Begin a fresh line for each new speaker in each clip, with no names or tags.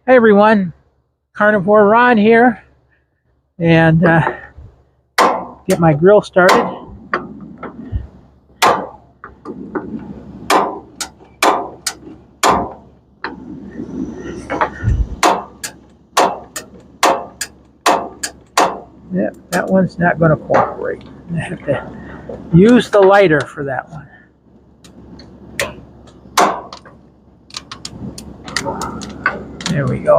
Hey everyone, Carnivore Ron here, and get my grill started. Yep, that one's not going to cooperate. I have to use the lighter for that one. There we go.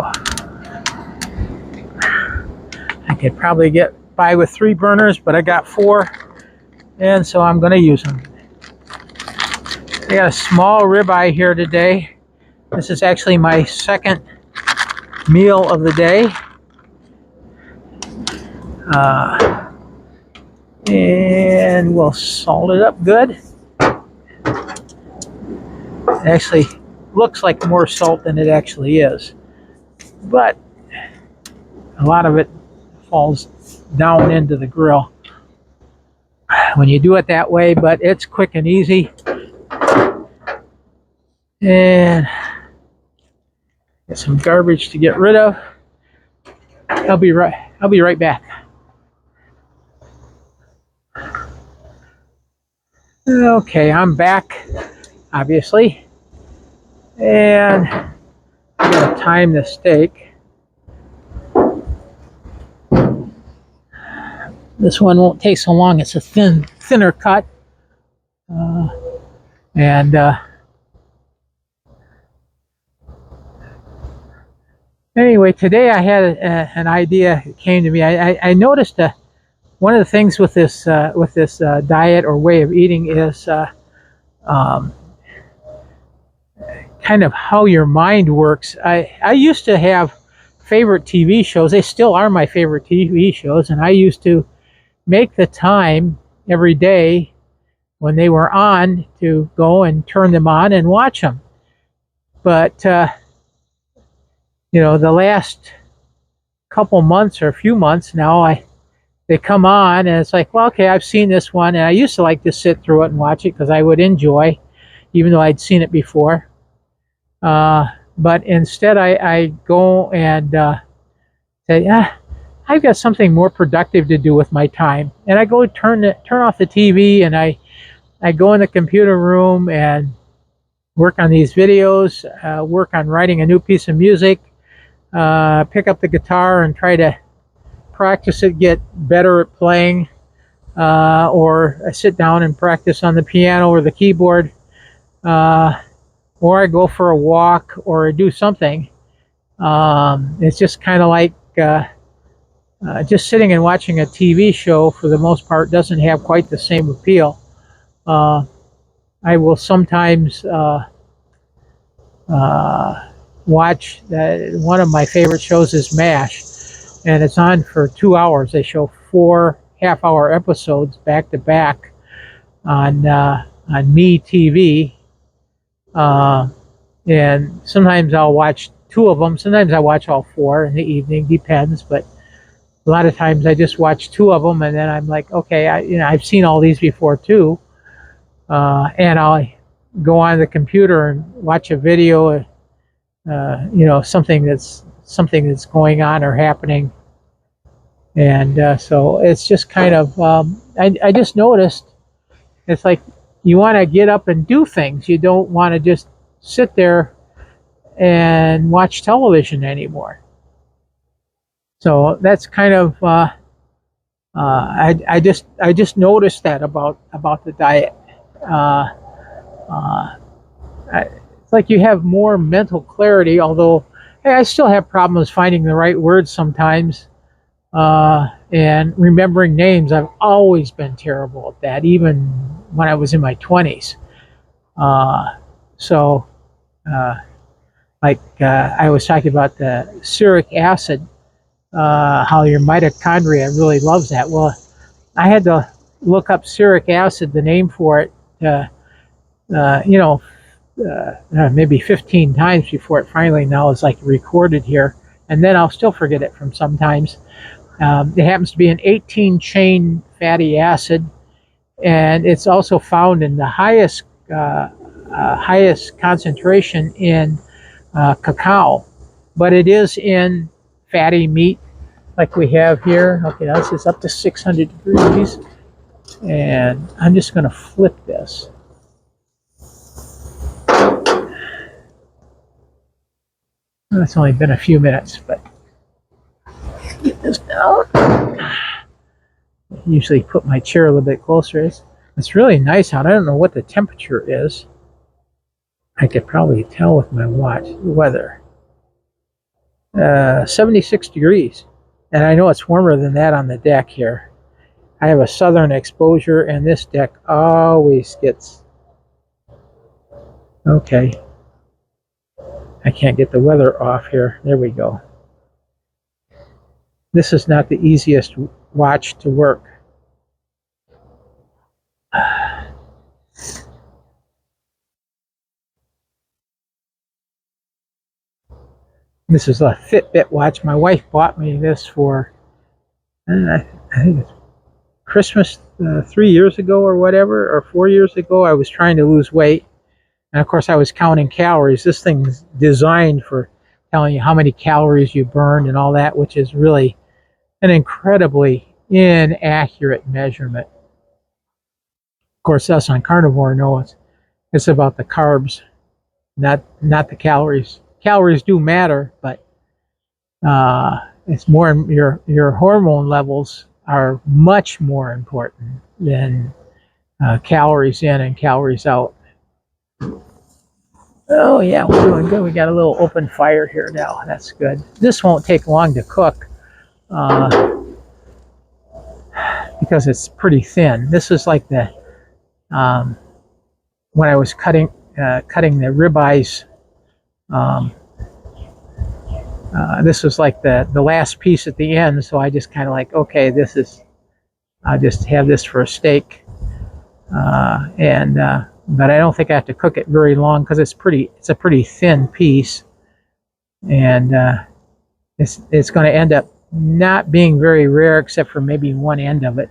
I could probably get by with 3 burners, but I got 4, and so I'm going to use them. I got a small ribeye here today. This is actually my second meal of the day. And we'll salt it up good. It actually looks like more salt than it actually is, but a lot of it falls down into the grill when you do it that way, but it's quick and easy. And got some garbage to get rid of. I'll be right back. Okay, I'm back, obviously, and I'm going to time the steak. This one won't take so long. It's a thinner cut, anyway, today I had an idea that came to me. I noticed one of the things with this diet or way of eating is kind of how your mind works. I used to have favorite TV shows. They still are my favorite TV shows, and I used to make the time every day when they were on to go and turn them on and watch them. But the last couple months or a few months now, they come on and it's like, well, okay, I've seen this one, and I used to like to sit through it and watch it because I would enjoy, even though I'd seen it before. But instead, I go and say, I've got something more productive to do with my time, and I go turn off the TV, and I go in the computer room and work on these videos, work on writing a new piece of music, pick up the guitar and try to practice it, get better at playing, or I sit down and practice on the piano or the keyboard, or I go for a walk or I do something. It's just kind of like just sitting and watching a TV show, for the most part, doesn't have quite the same appeal. I will sometimes watch one of my favorite shows is MASH, and it's on for 2 hours. They show 4 half-hour episodes back to back on Me TV, and sometimes I'll watch 2 of them. Sometimes I watch all 4 in the evening, depends. But a lot of times I just watch 2 of them, and then I'm like, okay, I've seen all these before too, and I'll go on the computer and watch a video, something that's going on or happening. And so it's just kind of, I just noticed, it's like you want to get up and do things. You don't want to just sit there and watch television anymore. So that's kind of, I just noticed that about the diet. It's like you have more mental clarity, although hey, I still have problems finding the right words sometimes, and remembering names. I've always been terrible at that, even when I was in my 20s. I was talking about the uric acid, how your mitochondria really loves that. Well, I had to look up uric acid, the name for it, maybe 15 times before it finally now is like recorded here, and then I'll still forget it from sometimes. It happens to be an 18-chain fatty acid, and it's also found in the highest concentration in cacao, but it is in fatty meat like we have here. Okay, now this is up to 600 degrees. And I'm just going to flip this. It's only been a few minutes, but get this down. Usually put my chair a little bit closer. It's really nice out. I don't know what the temperature is. I could probably tell with my watch. The weather. 76 degrees. And I know it's warmer than that on the deck here. I have a southern exposure, and this deck always gets... Okay. I can't get the weather off here. There we go. This is not the easiest watch to work. This is a Fitbit watch. My wife bought me this for, I think it's Christmas 3 years ago or whatever, or 4 years ago. I was trying to lose weight. And of course I was counting calories. This thing's designed for telling you how many calories you burned and all that, which is really an incredibly inaccurate measurement. Of course, us on Carnivore know it's about the carbs, not the calories. Calories do matter, but it's more your hormone levels are much more important than calories in and calories out. Oh yeah, we're doing good. We got a little open fire here now. That's good. This won't take long to cook because it's pretty thin. This is like the when I was cutting the ribeyes. This was like the last piece at the end, so I just kind of like, okay, I'll just have this for a steak, but I don't think I have to cook it very long because it's a pretty thin piece, and it's going to end up not being very rare except for maybe one end of it.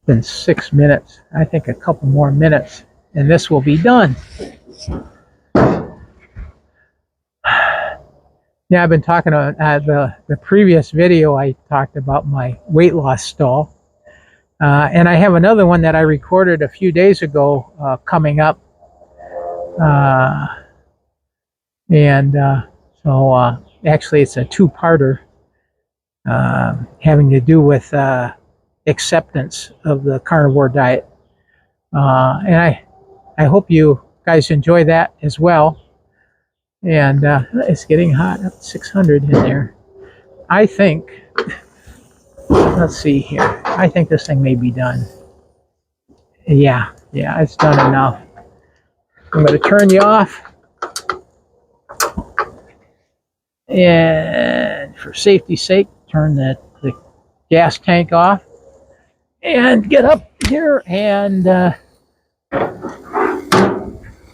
Been 6 minutes. I think a couple more minutes and this will be done. Yeah, I've been talking about the previous video. I talked about my weight loss stall, and I have another one that I recorded a few days ago coming up, so actually it's a two-parter having to do with acceptance of the carnivore diet, and I hope you guys enjoy that as well. And it's getting hot, up to 600 in there. I think, let's see here. I think this thing may be done. Yeah, it's done enough. I'm going to turn you off. And for safety's sake, turn the gas tank off. And get up here, and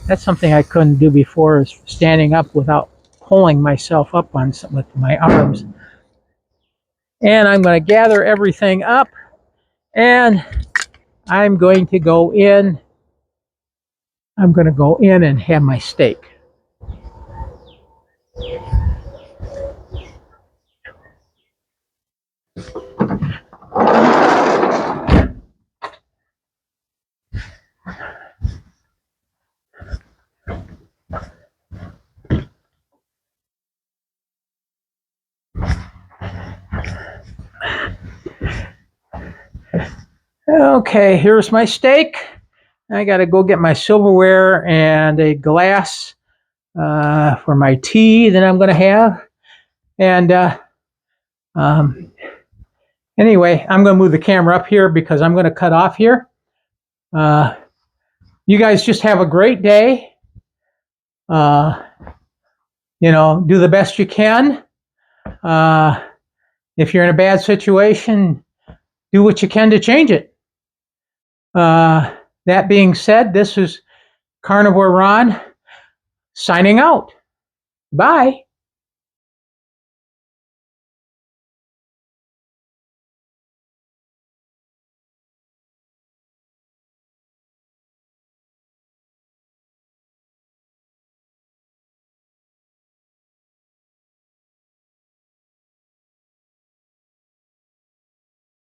that's something I couldn't do before, is standing up without pulling myself up on with my arms. And I'm going to gather everything up, and I'm going to go in. I'm going to go in and have my steak. Okay, here's my steak. I got to go get my silverware and a glass for my tea that I'm going to have. And anyway, I'm going to move the camera up here because I'm going to cut off here. You guys just have a great day. You know, do the best you can. If you're in a bad situation, do what you can to change it. That being said, this is Carnivore Ron signing out. Bye.